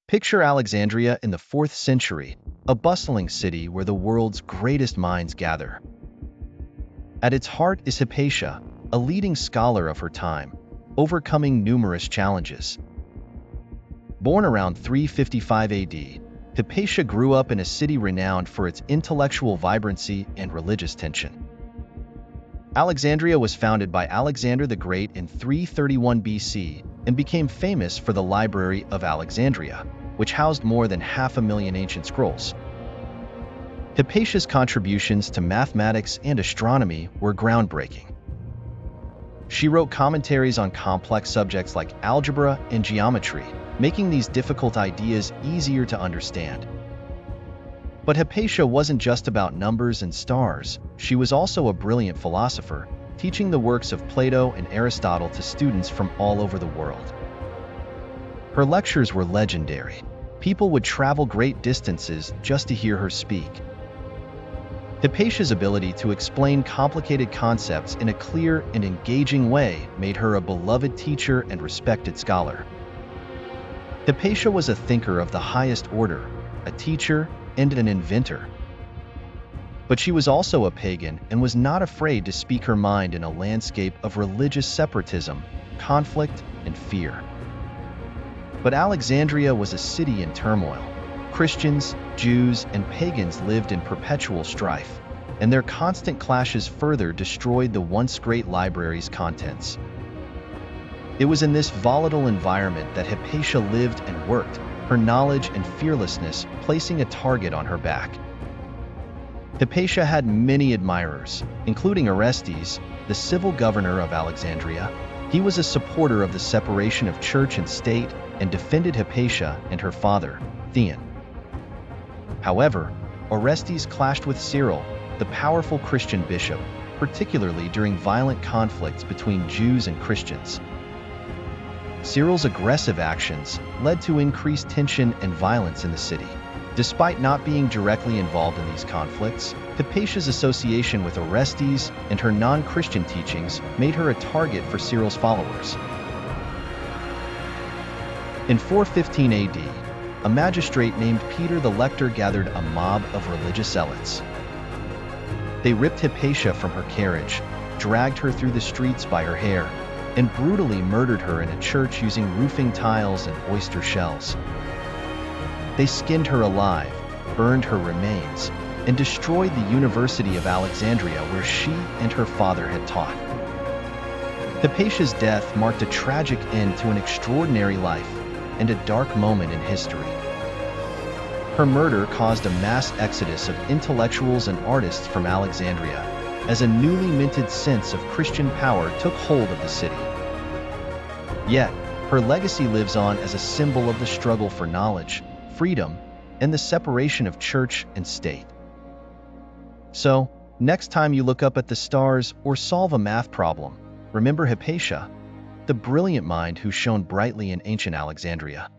Picture Alexandria in the 4th century, a bustling city where the world's greatest minds gather. At its heart is Hypatia, a leading scholar of her time, overcoming numerous challenges. Born around 355 AD, Hypatia grew up in a city renowned for its intellectual vibrancy and religious tension. Alexandria was founded by Alexander the Great in 331 BC and became famous for the Library of Alexandria, which housed more than 500,000 ancient scrolls. Hypatia's contributions to mathematics and astronomy were groundbreaking. She wrote commentaries on complex subjects like algebra and geometry, making these difficult ideas easier to understand. But Hypatia wasn't just about numbers and stars. She was also a brilliant philosopher, teaching the works of Plato and Aristotle to students from all over the world. Her lectures were legendary. People would travel great distances just to hear her speak. Hypatia's ability to explain complicated concepts in a clear and engaging way made her a beloved teacher and respected scholar. Hypatia was a thinker of the highest order, a teacher, and an inventor. But she was also a pagan and was not afraid to speak her mind in a landscape of religious separatism, conflict, and fear. But Alexandria was a city in turmoil. Christians, Jews, and pagans lived in perpetual strife, and their constant clashes further destroyed the once great library's contents. It was in this volatile environment that Hypatia lived and worked, her knowledge and fearlessness placing a target on her back. Hypatia had many admirers, including Orestes, the civil governor of Alexandria. He was a supporter of the separation of church and state and defended Hypatia and her father, Theon. However, Orestes clashed with Cyril, the powerful Christian bishop, particularly during violent conflicts between Jews and Christians. Cyril's aggressive actions led to increased tension and violence in the city. Despite not being directly involved in these conflicts, Hypatia's association with Orestes and her non-Christian teachings made her a target for Cyril's followers. In 415 AD, a magistrate named Peter the Lector gathered a mob of religious zealots. They ripped Hypatia from her carriage, dragged her through the streets by her hair, and brutally murdered her in a church using roofing tiles and oyster shells. They skinned her alive, burned her remains, and destroyed the University of Alexandria where she and her father had taught. Hypatia's death marked a tragic end to an extraordinary life and a dark moment in history. Her murder caused a mass exodus of intellectuals and artists from Alexandria, as a newly minted sense of Christian power took hold of the city. Yet, her legacy lives on as a symbol of the struggle for knowledge, freedom, and the separation of church and state. So, next time you look up at the stars or solve a math problem, remember Hypatia, the brilliant mind who shone brightly in ancient Alexandria.